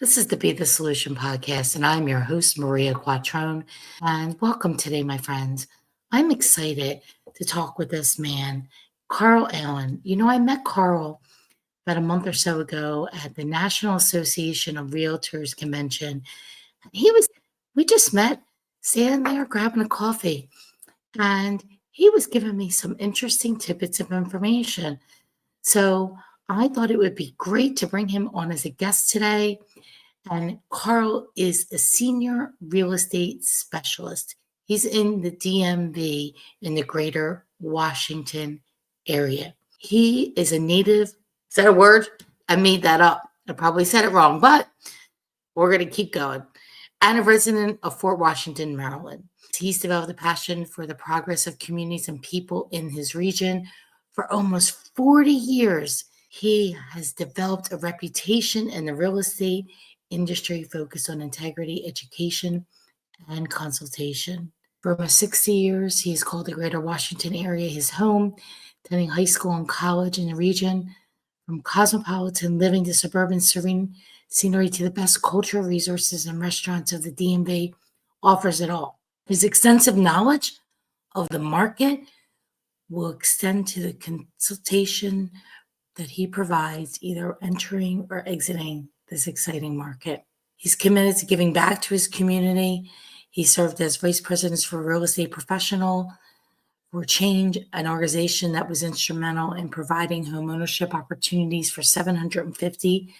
This is the Be the Solution podcast, and I'm your host, Maria Quattrone. And welcome today, my friends. I'm excited to talk with this man, Carl Allen. I met Carl about a month or so ago at the National Association of Realtors convention. We just met standing there grabbing a coffee, and he was giving me some interesting tidbits of information. So I thought it would be great to bring him on as a guest today. And Carl is a senior real estate specialist. He's in the DMV in the greater Washington area. He is a native. Is that a word? I made that up. I probably said it wrong, but we're going to keep going. And a resident of Fort Washington, Maryland. He's developed a passion for the progress of communities and people in his region for almost 40 years. He has developed a reputation in the real estate industry focused on integrity, education, and consultation. For almost 60 years, he has called the greater Washington area his home, attending high school and college in the region. From cosmopolitan living to suburban serene scenery to the best cultural resources and restaurants of the DMV, offers it all. His extensive knowledge of the market will extend to the consultation that he provides, either entering or exiting this exciting market. He's committed to giving back to his community. He served as vice president for Real Estate Professional for Change, an organization that was instrumental in providing homeownership opportunities for 750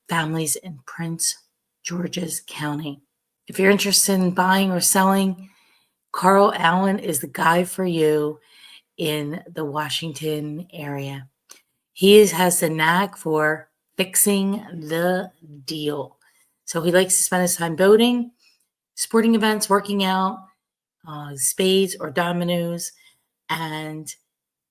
families in Prince George's County. If you're interested in buying or selling, Carl Allen is the guy for you in the Washington area. He has the knack for fixing the deal. So he likes to spend his time boating, sporting events, working out, spades or dominoes, and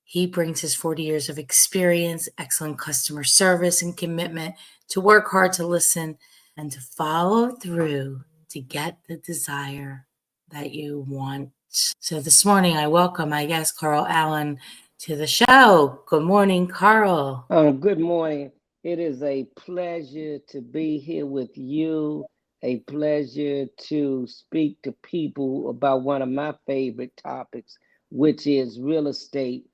he brings his 40 years of experience, excellent customer service, and commitment to work hard, to listen, and to follow through to get the desire that you want. So this morning, I welcome my guest, Carl Allen, to the show. Good morning, Carl. Good morning. It is a pleasure to be here with you. A pleasure to speak to people about one of my favorite topics, which is real estate.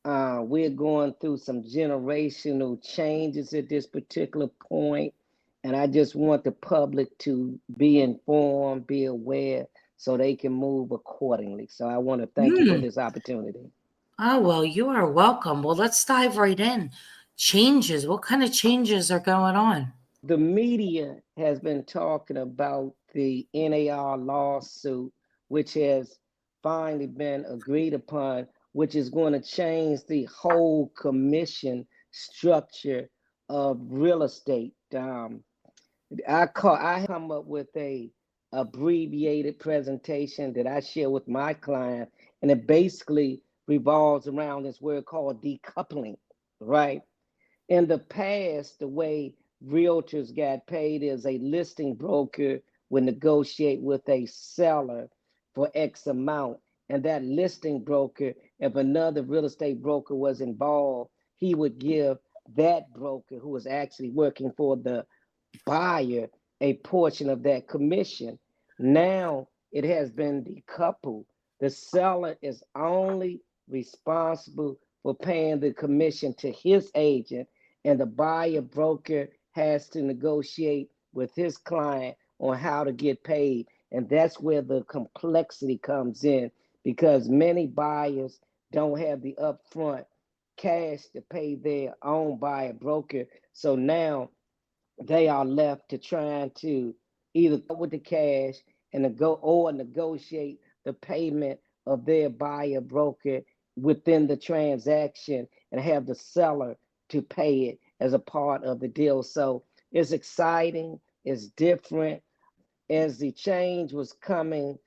We're going through some generational changes at this particular point, and I just want the public to be informed, be aware, so they can move accordingly. So I want to thank you for this opportunity. Oh, well, you are welcome. Well, let's dive right in. Changes. What kind of changes are going on? The media has been talking about the NAR lawsuit, which has finally been agreed upon, which is going to change the whole commission structure of real estate. I come up with a abbreviated presentation that I share with my client, and it basically revolves around this word called decoupling, right? In the past, the way realtors got paid is a listing broker would negotiate with a seller for X amount. And that listing broker, if another real estate broker was involved, he would give that broker who was actually working for the buyer a portion of that commission. Now it has been decoupled. The seller is only responsible for paying the commission to his agent, and the buyer broker has to negotiate with his client on how to get paid. And that's where the complexity comes in, because many buyers don't have the upfront cash to pay their own buyer broker. So now they are left to trying to either go with the cash and go or negotiate the payment of their buyer broker within the transaction and have the seller to pay it as a part of the deal. So it's exciting, it's different. As the change was coming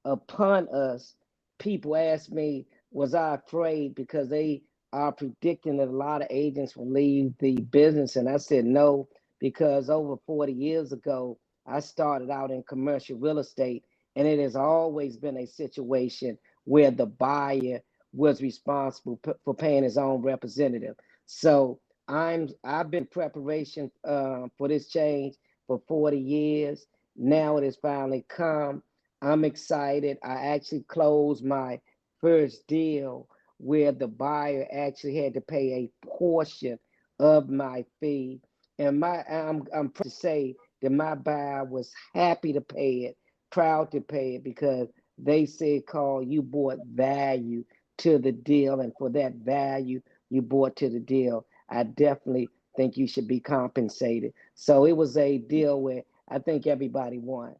upon us, people asked me, was I afraid, because they are predicting that a lot of agents will leave the business. And I said no, because over 40 years ago, I started out in commercial real estate, and it has always been a situation where the buyer was responsible for paying his own representative. So I've been in preparation for this change, for 40 years. Now it has finally come. I'm excited. I actually closed my first deal where the buyer actually had to pay a portion of my fee. And I'm proud to say that my buyer was happy to pay it, proud to pay it, because they said, Carl, you brought value to the deal. And for that value you brought to the deal, I definitely think you should be compensated. So it was a deal where I think everybody won.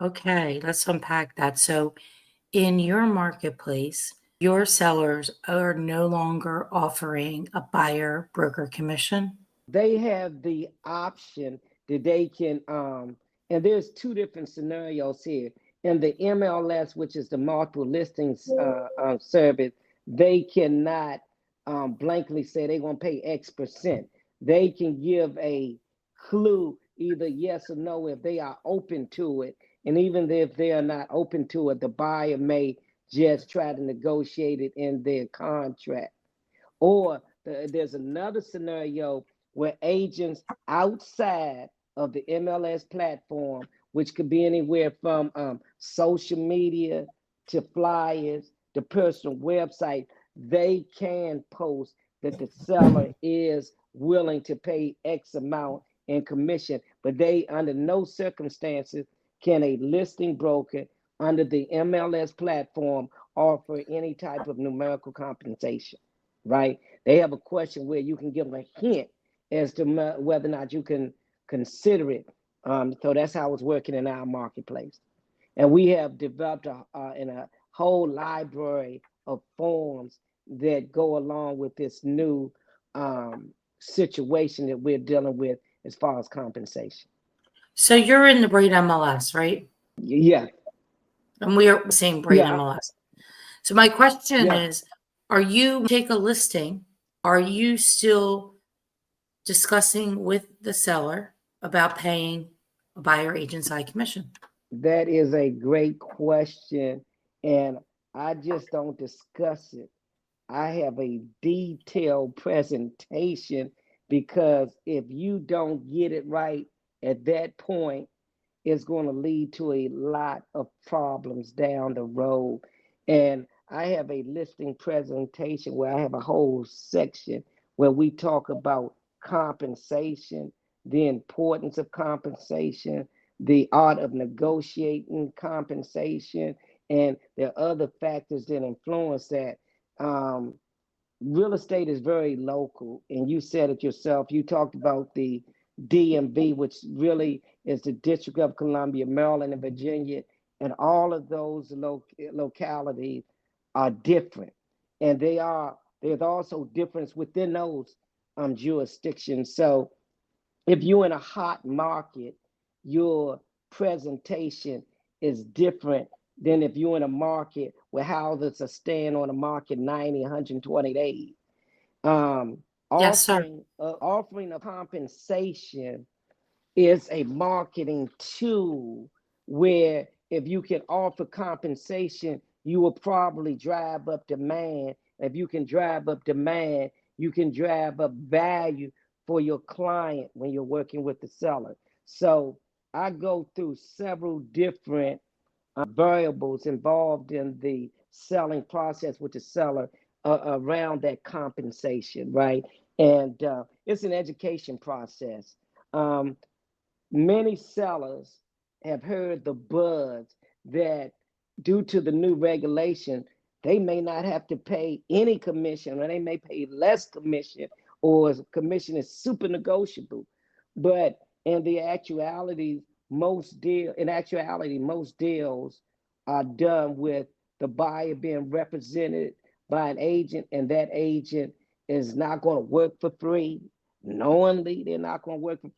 Okay, let's unpack that. So, in your marketplace, your sellers are no longer offering a buyer broker commission? They have the option that they can and there's two different scenarios here. In the MLS, which is the multiple listings service, they cannot blankly say they're going to pay X%. They can give a clue, either yes or no, if they are open to it. And even if they are not open to it, the buyer may just try to negotiate it in their contract. Or there's another scenario where agents outside of the MLS platform, which could be anywhere from social media to flyers to personal website, they can post that the seller is willing to pay X amount in commission, but they, under no circumstances, can a listing broker under the MLS platform offer any type of numerical compensation, right? They have a question where you can give them a hint as to whether or not you can consider it. So that's how it's working in our marketplace. And we have developed a whole library of forms that go along with this new situation that we're dealing with as far as compensation. So, you're in the Braid MLS, right? Yeah, And we are the same Braid yeah, MLS. So, my question yeah. is, are you take a listing? Are you still discussing with the seller about paying a buyer agent side commission? That is a great question. And I just don't discuss it. I have a detailed presentation, because if you don't get it right at that point, it's going to lead to a lot of problems down the road. And I have a listing presentation where I have a whole section where we talk about compensation, the importance of compensation, the art of negotiating compensation, and there are other factors that influence that. Um, Real estate is very local, and you said it yourself. You talked about the DMV, which really is the District of Columbia, Maryland, and Virginia, and all of those localities are different, and there's also difference within those jurisdictions. So if you're in a hot market, your presentation is different than if you're in a market where houses are staying on the market 90, 120 days. Um, Yes, sir. offering a compensation is a marketing tool where if you can offer compensation, you will probably drive up demand. If you can drive up demand, you can drive up value for your client when you're working with the seller. So I go through several different variables involved in the selling process with the seller around that compensation, right? And it's an education process. Um, Many sellers have heard the buzz that due to the new regulation, they may not have to pay any commission, or they may pay less commission, or commission is super negotiable. But in actuality, most deals are done with the buyer being represented by an agent, and that agent is not going to work for free. Knowingly, they're not going to work for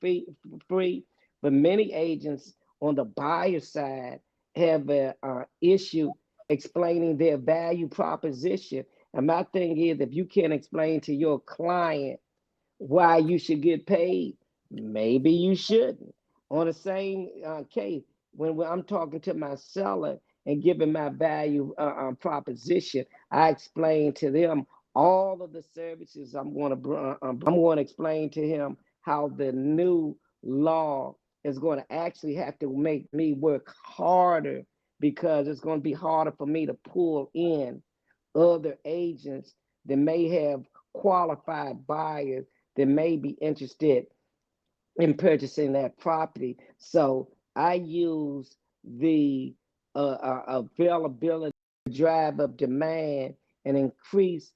free. But many agents on the buyer side have an issue explaining their value proposition. And my thing is, if you can't explain to your client why you should get paid, maybe you shouldn't. On the same case, when I'm talking to my seller and giving my value proposition, I explain to them all of the services I'm going to explain to him how the new law is going to actually have to make me work harder because it's going to be harder for me to pull in other agents that may have qualified buyers that may be interested in purchasing that property. So I use the availability to drive up demand, and increase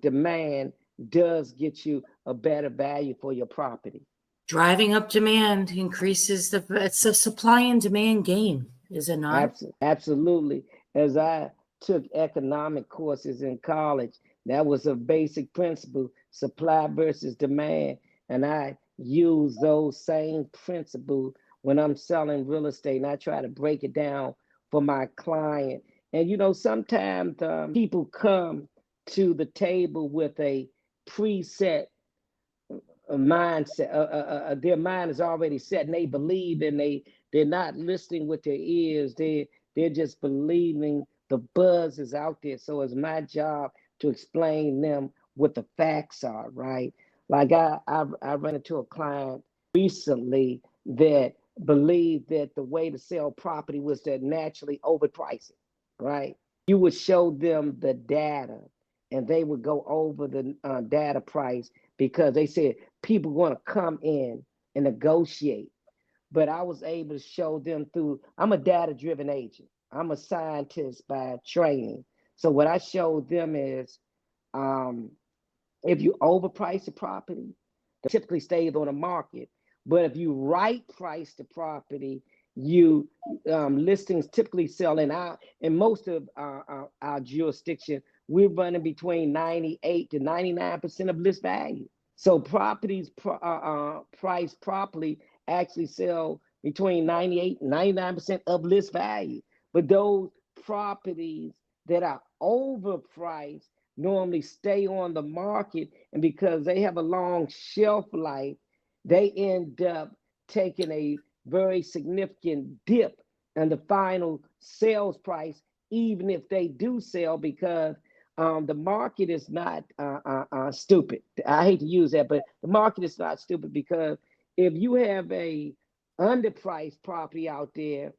demand does get you a better value for your property. Driving up demand increases it's a supply and demand game, is it not? Absolutely. As I took economic courses in college, that was a basic principle, supply versus demand. And I use those same principles when I'm selling real estate, and I try to break it down for my client. And sometimes people come to the table with a preset mindset. Their mind is already set, and they believe, and they're not listening with their ears. They're just believing the buzz is out there. So it's my job to explain them what the facts are, right? Like I ran into a client recently that believed that the way to sell property was to naturally overprice it, right? You would show them the data, and they would go over the data price because they said people want to come in and negotiate. But I was able to show them through, I'm a data driven agent, I'm a scientist by training. So what I showed them is, um, if you overprice the property, it typically stays on the market. But if you right price the property, you listings typically sell in most of our jurisdiction. We're running between 98 to 99% of list value. So properties priced properly actually sell between 98 and 99% of list value. But those properties that are overpriced normally stay on the market, and because they have a long shelf life, they end up taking a very significant dip in the final sales price, even if they do sell, because the market is not stupid. I hate to use that, but the market is not stupid, because if you have a underpriced property out there,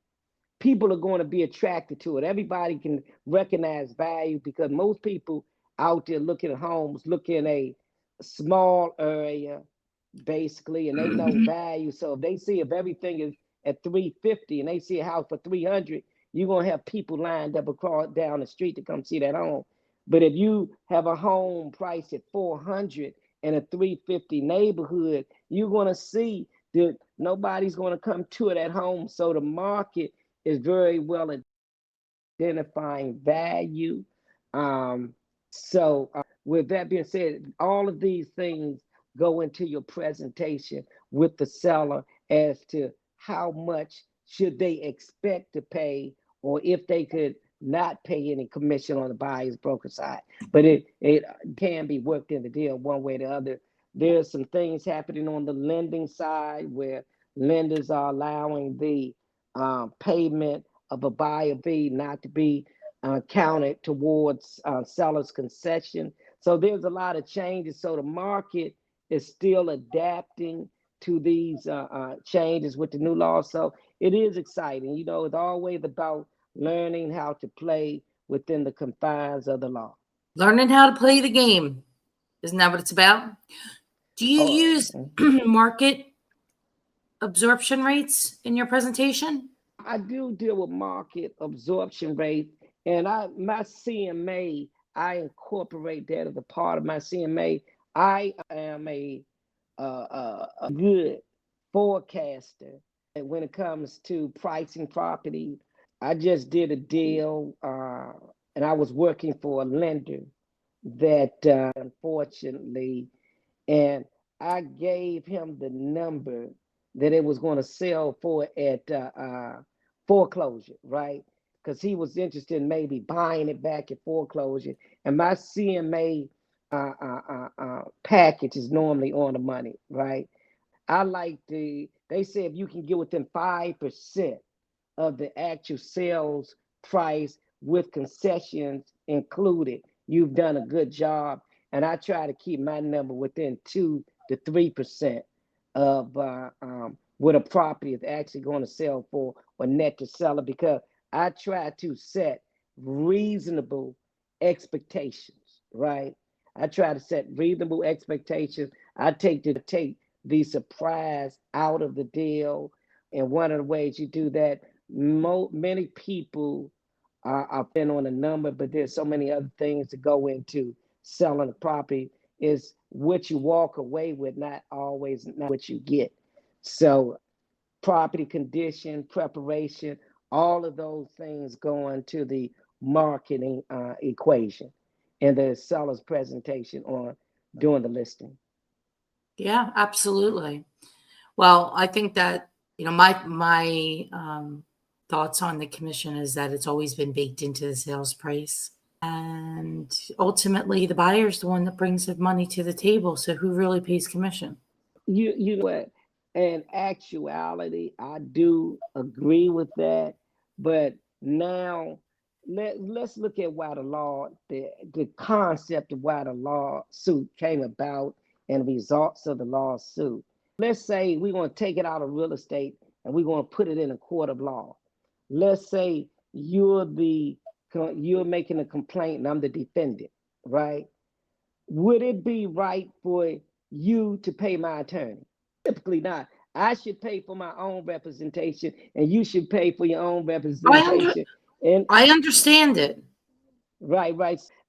people are going to be attracted to it. Everybody can recognize value, because most people out there looking at homes look in a small area basically, and they know value. So if everything is at 350 and they see a house for 300, you're going to have people lined up across down the street to come see that home. But if you have a home priced at 400 in a 350 neighborhood, you're going to see that nobody's going to come to that home. So the market is very well identifying value. So with that being said, all of these things go into your presentation with the seller as to how much should they expect to pay, or if they could not pay any commission on the buyer's broker side. But it can be worked in the deal one way or the other. There's some things happening on the lending side where lenders are allowing the payment of a buyer fee not to be counted towards seller's concession. So there's a lot of changes. So the market is still adapting to these changes with the new law. So it is exciting. It's always about learning how to play within the confines of the law. Learning how to play the game. Isn't that what it's about? Do you use market absorption rates in your presentation? I do deal with market absorption rate, and my CMA, I incorporate that as a part of my CMA. I am a good forecaster when it comes to pricing property. I just did a deal, and I was working for a lender that unfortunately, and I gave him the number that it was going to sell for at foreclosure, right? Because he was interested in maybe buying it back at foreclosure. And my CMA package is normally on the money, right? They say if you can get within 5% of the actual sales price with concessions included, you've done a good job. And I try to keep my number within 2 to 3% of what a property is actually going to sell for or net to seller, because I try to set reasonable expectations, right? I try to set reasonable expectations. I take the surprise out of the deal. And one of the ways you do that, many people are paying on a number, but there's so many other things to go into selling a property, is what you walk away with, not always not what you get. So property condition, preparation, all of those things go into the marketing equation and the seller's presentation on doing the listing. Yeah, absolutely. Well, I think that, my thoughts on the commission is that it's always been baked into the sales price. And ultimately, the buyer's the one that brings the money to the table. So who really pays commission? You know what? In actuality, I do agree with that. But now let's look at why the concept of why the lawsuit came about and results of the lawsuit. Let's say we're going to take it out of real estate and we're going to put it in a court of law. Let's say you're making a complaint and I'm the defendant, right? Would it be right for you to pay my attorney? Typically not. I should pay for my own representation and you should pay for your own I under, representation. And I understand it. right.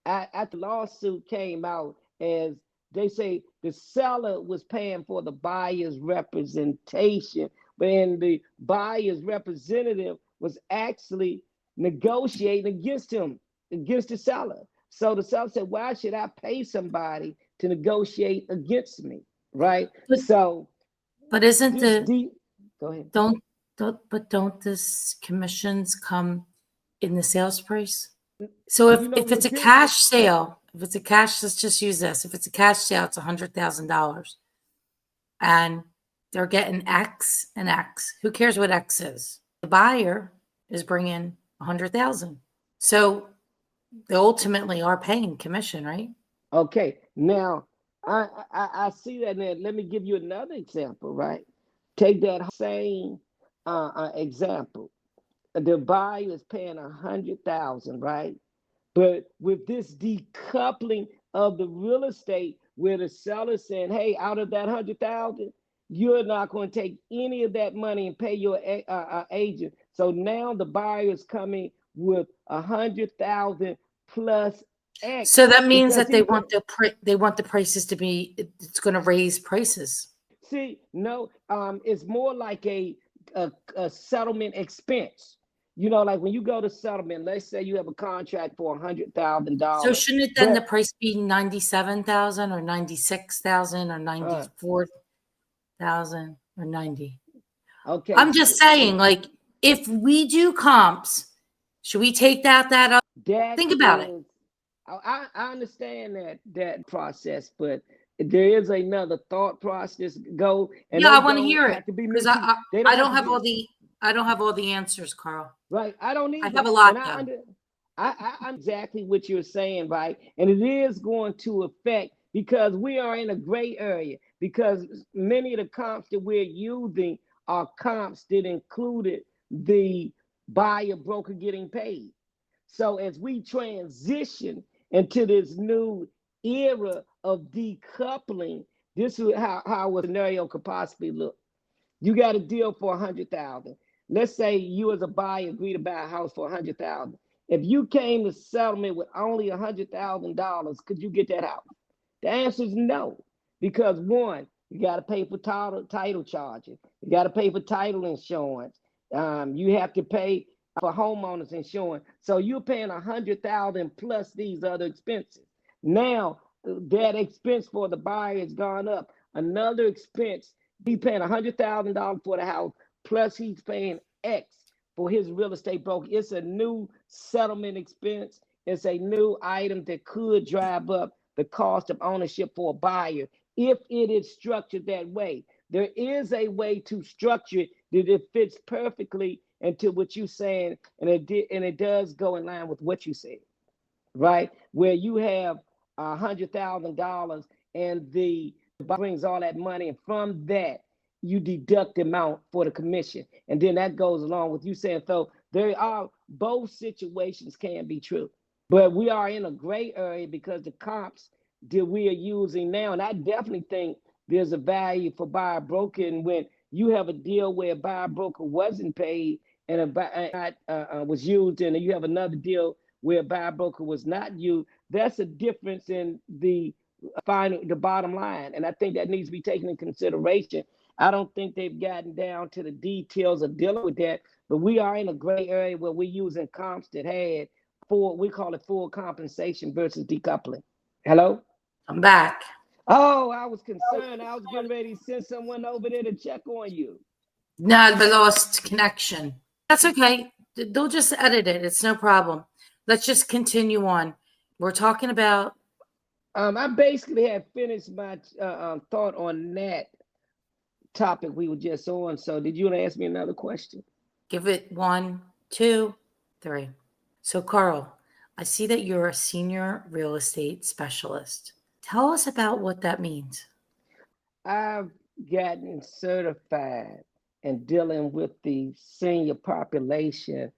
After the lawsuit came out, as they say, the seller was paying for the buyer's representation, but then the buyer's representative was actually negotiating against him, against the seller. So the seller said, "Why should I pay somebody to negotiate against me?" Right. But So but isn't this the deep. Go ahead. don't this commissions come in the sales price? So You know if it's what a this? cash sale, if it's a cash, let's just use this. If it's a cash sale, it's $100,000, and they're getting X and X. Who cares what X is? The buyer is bringing 100,000, so they ultimately are paying commission, right? Okay, now I see that. Now let me give you another example. Right, take that same example. The buyer is paying 100,000, right? But with this decoupling of the real estate, where the seller saying, "Hey, out of that 100,000, you're not going to take any of that money and pay your agent." So now the buyer is coming with 100,000 plus So X that means because that they he want they want the prices to be, it's going to raise prices. see, no, it's more like a settlement expense. You know, like when you go to settlement, let's say you have a contract for So $100,000, shouldn't it then the but price be 97,000 or 96,000 or uh, 94,000 or 90? okay, I'm just saying, like, if we do comps, should we take that up? that Think about it. is, I understand that process, but there is another thought process go, and Yeah, they I want to don't hear it have to be because they I don't have don't to have be. I don't have all the answers, Carl. Right. I don't I either. have a lot And though. I exactly what you're saying, right? And it is going to affect, because we are in a gray area, because many of the comps that we're using are comps that included the buyer broker getting paid. So as we transition into this new era of decoupling, this is how a scenario could possibly look. You got a deal for 100,000. Let's say you as a buyer agreed to buy a house for 100,000. If you came to settlement with only $100,000, could you get that house? The answer is no, because one, you got to pay for title charges. You got to pay for title insurance. You have to pay for homeowners insurance. So you're paying 100,000 plus these other expenses. Now that expense for the buyer has gone up. Another expense, he's paying $100,000 for the house, plus he's paying X for his real estate broker. It's a new settlement expense. It's a new item that could drive up the cost of ownership for a buyer if it is structured that way. There is a way to structure it that it fits perfectly into what you're saying, and it does go in line with what you said, right? Where you have $100,000 and the brings all that money, and from that you deduct the amount for the commission. And then that goes along with you saying, so there are both situations can be true. But we are in a gray area because the comps that we are using now, and I definitely think there's a value for buyer broker. And when you have a deal where a buyer broker wasn't paid and a buyer was used, and you have another deal where a buyer broker was not used, that's a difference in the bottom line. And I think that needs to be taken in consideration. I don't think they've gotten down to the details of dealing with that, but we are in a gray area where we're using comps that had we call it full compensation versus decoupling. Hello? I'm back. Oh, I was concerned. I was getting ready to send someone over there to check on you. No, the lost connection. That's okay. They'll just edit it. It's no problem. Let's just continue on. We're talking about. I basically had finished my thought on that topic we were just on. So, did you want to ask me another question? Give it 1, 2, 3. So, Carl, I see that you're a senior real estate specialist. Tell us about what that means. I've gotten certified in dealing with the senior population.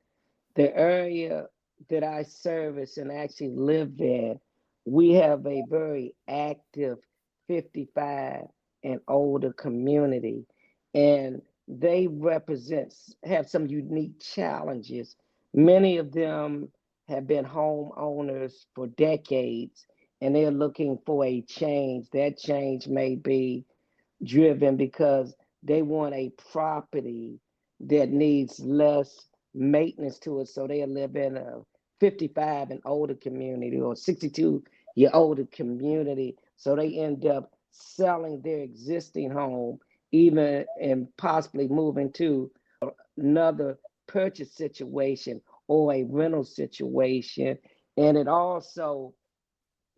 The area that I service and actually live in, we have a very active 55 and older community, and they have some unique challenges. Many of them have been homeowners for decades, and they're looking for a change. That change may be driven because they want a property that needs less maintenance to it, so they live in a 55 and older community or 62-year older community, so they end up selling their existing home, even and possibly moving to another purchase situation or a rental situation. And it also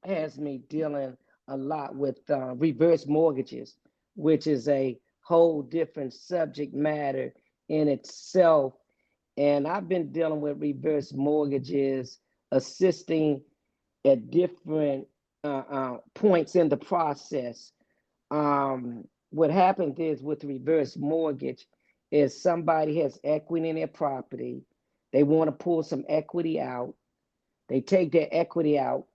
has me dealing a lot with reverse mortgages, which is a whole different subject matter in itself. And I've been dealing with reverse mortgages, assisting at different points in the process. What happens is with reverse mortgage is somebody has equity in their property. They want to pull some equity out. They take their equity out,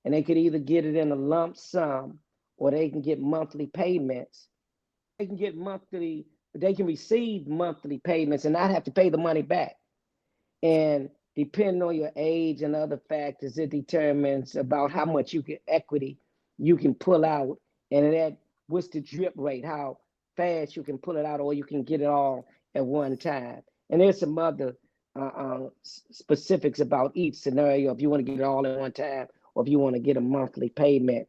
and they could either get it in a lump sum or they can get monthly payments. They can receive monthly payments and not have to pay the money back. And depending on your age and other factors, it determines about how much equity you can pull out, and that what's the drip rate, how fast you can pull it out, or you can get it all at one time. And there's some other specifics about each scenario, if you want to get it all at one time or if you want to get a monthly payment.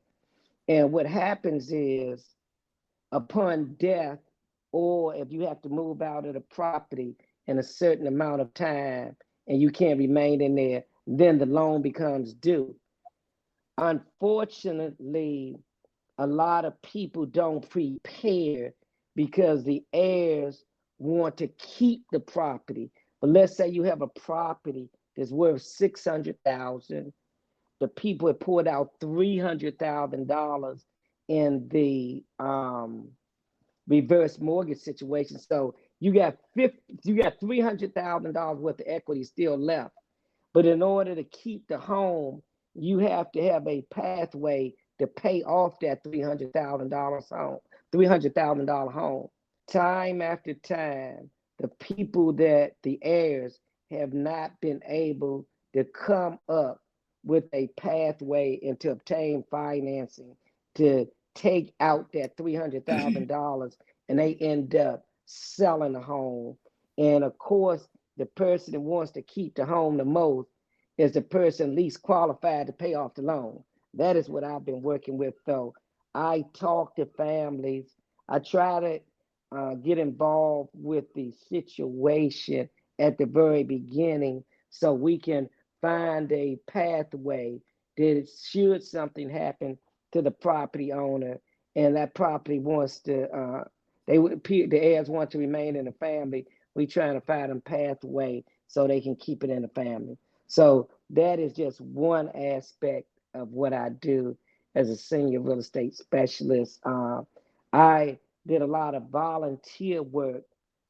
And what happens is, upon death, or if you have to move out of the property in a certain amount of time and you can't remain in there, then the loan becomes due. Unfortunately, a lot of people don't prepare because the heirs want to keep the property. But let's say you have a property that's worth $600,000. The people have poured out $300,000 in the reverse mortgage situation. So you got $300,000 worth of equity still left. But in order to keep the home, you have to have a pathway to pay off that $300,000 home. Time after time, the people that the heirs have not been able to come up with a pathway and to obtain financing to take out that $300,000, and they end up selling the home. And of course, the person that wants to keep the home the most is the person least qualified to pay off the loan. That is what I've been working with, though. I talk to families. I try to get involved with the situation at the very beginning so we can find a pathway that should something happen to the property owner and that property wants to, the heirs want to remain in the family, we trying to find a pathway so they can keep it in the family. So that is just one aspect of what I do as a senior real estate specialist. I did a lot of volunteer work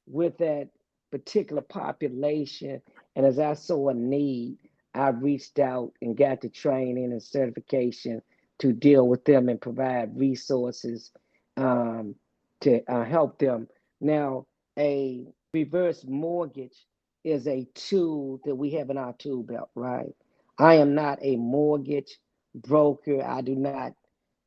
with that particular population. And as I saw a need, I reached out and got the training and certification to deal with them and provide resources um, to help them. Now, a reverse mortgage is a tool that we have in our tool belt, right? I am not a mortgage broker. I do not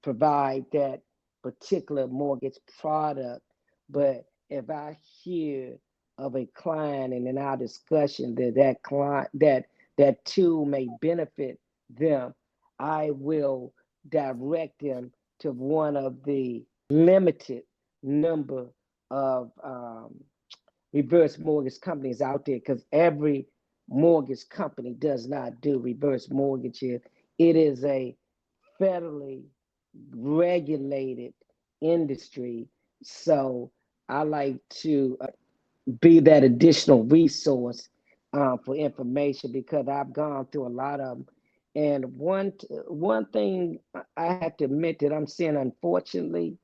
provide that particular mortgage product. But if I hear of a client and in our discussion that that client that tool may benefit them, I will direct them to one of the limited number of reverse mortgage companies out there, because every mortgage company does not do reverse mortgages. It is a federally regulated industry. So I like to be that additional resource for information, because I've gone through a lot of them. And one thing I have to admit that I'm seeing, unfortunately,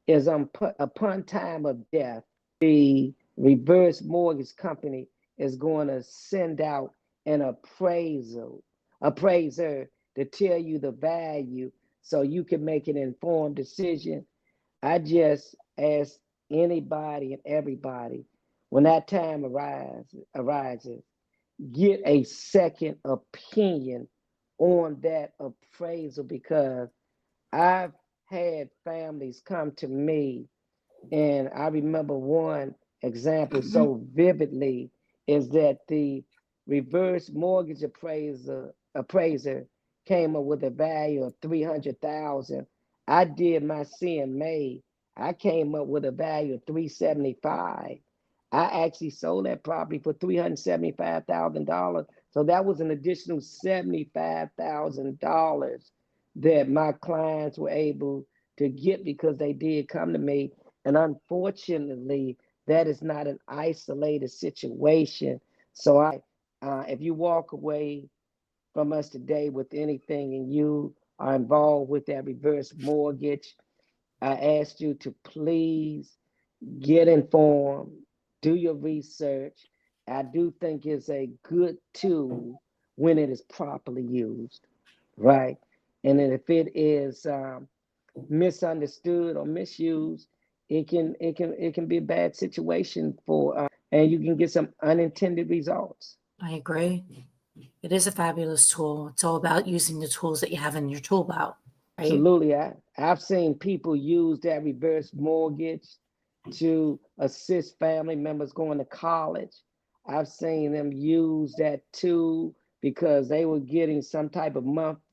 is upon time of death, the reverse mortgage company is going to send out an appraiser to tell you the value so you can make an informed decision. I just ask anybody and everybody, when that time arises, get a second opinion on that appraisal, because I've had families come to me, and I remember one example so vividly, is that the reverse mortgage appraiser came up with a value of 300,000. I did my CMA. I came up with a value of 375. I actually sold that property for $375,000. So that was an additional $75,000 that my clients were able to get because they did come to me. And unfortunately, that is not an isolated situation. So if you walk away from us today with anything and you are involved with that reverse mortgage, I ask you to please get informed, do your research. I do think it's a good tool when it is properly used, right? And then if it is misunderstood or misused, it can be a bad situation and you can get some unintended results. I agree. It is a fabulous tool. It's all about using the tools that you have in your tool belt, right? Absolutely. I've seen people use that reverse mortgage to assist family members going to college. I've seen them use that tool because they were getting some type of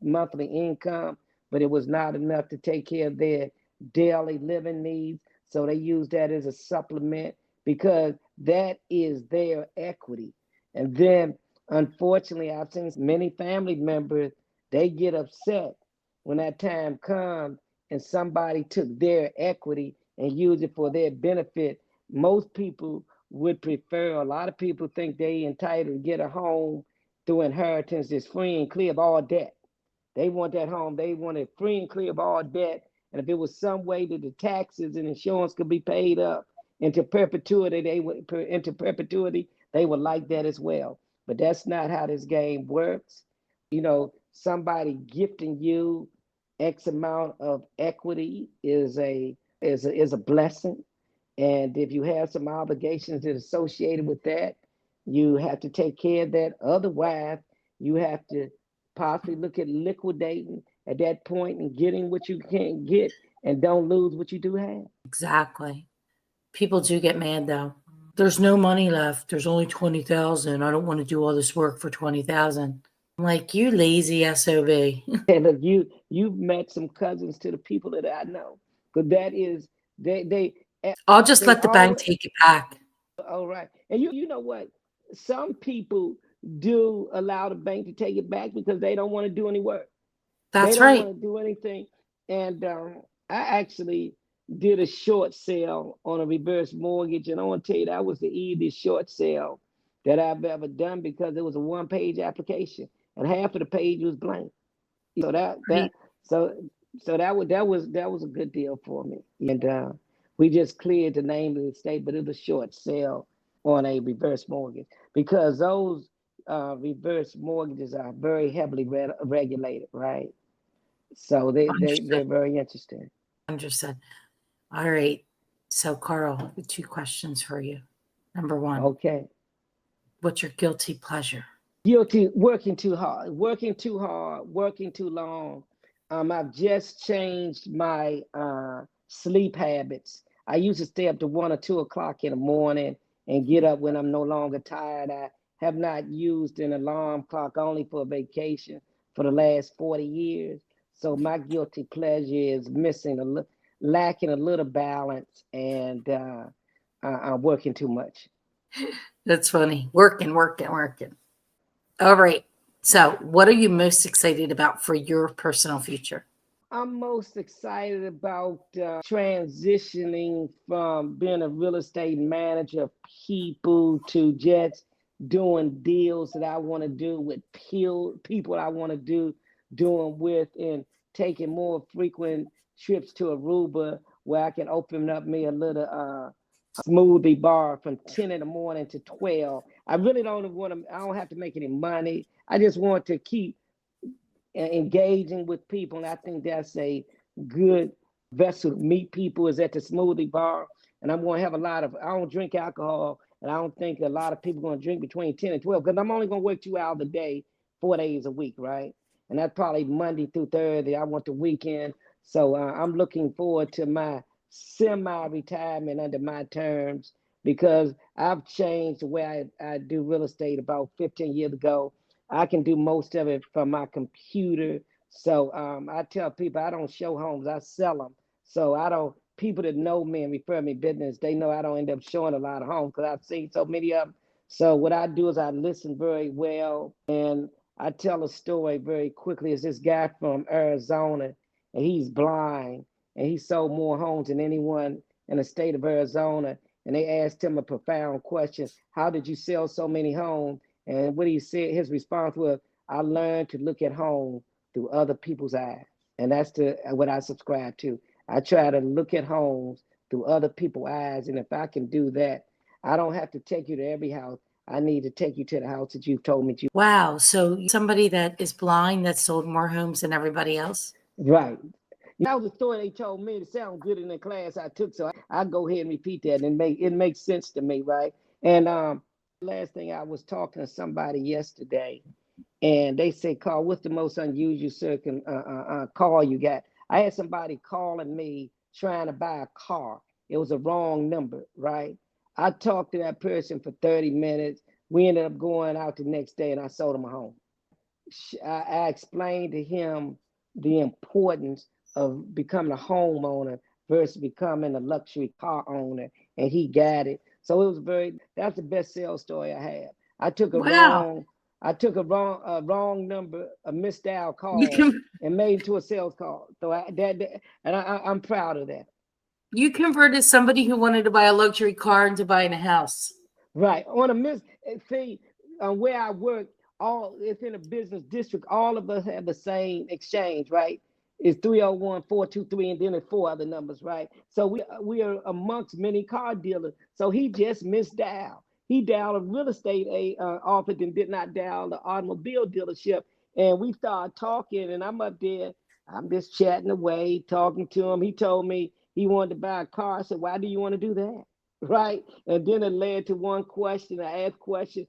monthly income, but it was not enough to take care of their daily living needs. So they use that as a supplement because that is their equity. And then, unfortunately, I've seen many family members, they get upset when that time comes and somebody took their equity and used it for their benefit. Most people would prefer, a lot of people think they entitled to get a home through inheritance that's free and clear of all debt. They want that home, they want it free and clear of all debt. And if there was some way that the taxes and insurance could be paid up into perpetuity, they would like that as well. But that's not how this game works. Somebody gifting you X amount of equity is a blessing. And if you have some obligations that are associated with that, you have to take care of that. Otherwise, you have to possibly look at liquidating at that point and getting what you can't get and don't lose what you do have. Exactly. People do get mad though. There's no money left. There's only 20,000. I don't want to do all this work for 20,000. I'm like, you lazy SOB. And look, you've met some cousins to the people that I know. Because that is I'll just they let the bank always take it back. all right. And you know what? Some people do allow the bank to take it back because they don't want to do any work. They That's don't right. want to do anything. And I actually did a short sale on a reverse mortgage, and I want to tell you that was the easiest short sale that I've ever done because it was a one-page application, and half of the page was blank. So that Right. that so so that was a good deal for me. And We just cleared the name of the state, but it was a short sale on a reverse mortgage because those reverse mortgages are very heavily regulated, right? So they're Understood. very interesting. Understood. All right. So, Carl, two questions for you. Number one, Okay. what's your guilty pleasure? Guilty, working too hard, working too hard, working too long. I've just changed my sleep habits. I used to stay up to 1 or 2 o'clock in the morning and get up when I'm no longer tired. I have not used an alarm clock only for vacation for the last 40 years. So my guilty pleasure is lacking a little balance and I'm working too much. That's funny. Working, working, working. All right. So, what are you most excited about for your personal future? I'm most excited about transitioning from being a real estate manager of people to just doing deals that I want to do with people I want to doing with and taking more frequent trips to Aruba where I can open up me a little smoothie bar from 10 in the morning to 12. I really I don't have to make any money. I just want to keep engaging with people. And I think that's a good vessel to meet people is at the smoothie bar. And I'm going to have I don't drink alcohol. And I don't think a lot of people are going to drink between 10 and 12 because I'm only going to work 2 hours a day, 4 days a week, right? And that's probably Monday through Thursday. I want the weekend. So I'm looking forward to my semi-retirement under my terms because I've changed the way I do real estate about 15 years ago. I can do most of it from my computer. So I tell people I don't show homes, I sell them. So I don't, people that know me and refer me business, they know I don't end up showing a lot of homes because I've seen so many of them. So what I do is I listen very well and I tell a story very quickly. It's this guy from Arizona and he's blind and he sold more homes than anyone in the state of Arizona. And they asked him a profound question: how did you sell so many homes? And what he said, his response was, I learned to look at home through other people's eyes. And that's what I subscribe to. I try to look at homes through other people's eyes. And if I can do that, I don't have to take you to every house. I need to take you to the house that you've told me to. Wow. So, somebody that is blind that sold more homes than everybody else? Right. That was a story they told me to sound good in the class I took. So I go ahead and repeat that and it makes sense to me, right? And last thing I was talking to somebody yesterday and they say, Carl, what's the most unusual call you got? I had somebody calling me trying to buy a car. It was a wrong number, right? I talked to that person for 30 minutes. We ended up going out the next day and I sold him a home. I explained to him the importance of becoming a homeowner versus becoming a luxury car owner, and he got it. So it was that's the best sales story I have. I took a Wow. wrong, I took a wrong number, a misdial You call, can and made it to a sales call. So I'm proud of that. you converted somebody who wanted to buy a luxury car into buying a house. Right. On a see, where I work, all it's in a business district. All of us have the same exchange, right? It's 301-423, and then it's four other numbers, right? So we are amongst many car dealers. So he just misdialed. He dialed a real estate office and did not dial the automobile dealership. And we started talking, and I'm up there. I'm just chatting away, talking to him. He told me he wanted to buy a car. I said, "Why do you want to do that?" Right? And then it led to one question. I asked questions.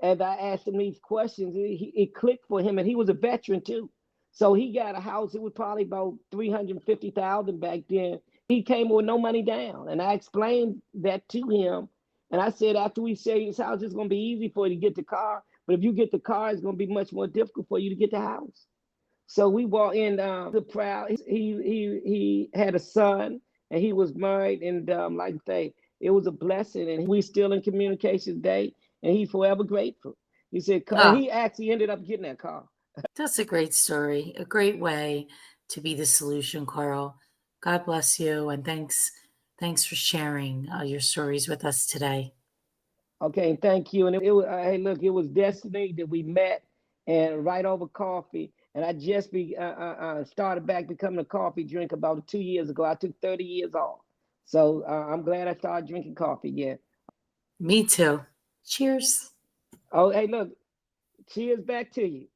As I asked him these questions, it clicked for him, and he was a veteran too. So he got a house. It was probably about 350,000 back then. He came with no money down, and I explained that to him. And I said, after we sell this house, it's going to be easy for you to get the car. But if you get the car, it's going to be much more difficult for you to get the house. So we walked in. The proud. He had a son, and he was married. And like I say, it was a blessing. And we still in communication today. And he's forever grateful. He said, and Oh, he actually ended up getting that car. that's a great story. A great way to be the solution, Carl. God bless you, and thanks for sharing your stories with us today. Okay, thank you. And it was, hey, look, it was destiny that we met and right over coffee. And I just started back becoming a coffee drinker about 2 years ago. I took 30 years off. So I'm glad I started drinking coffee again. Me too. Cheers. Oh, hey, look, cheers back to you.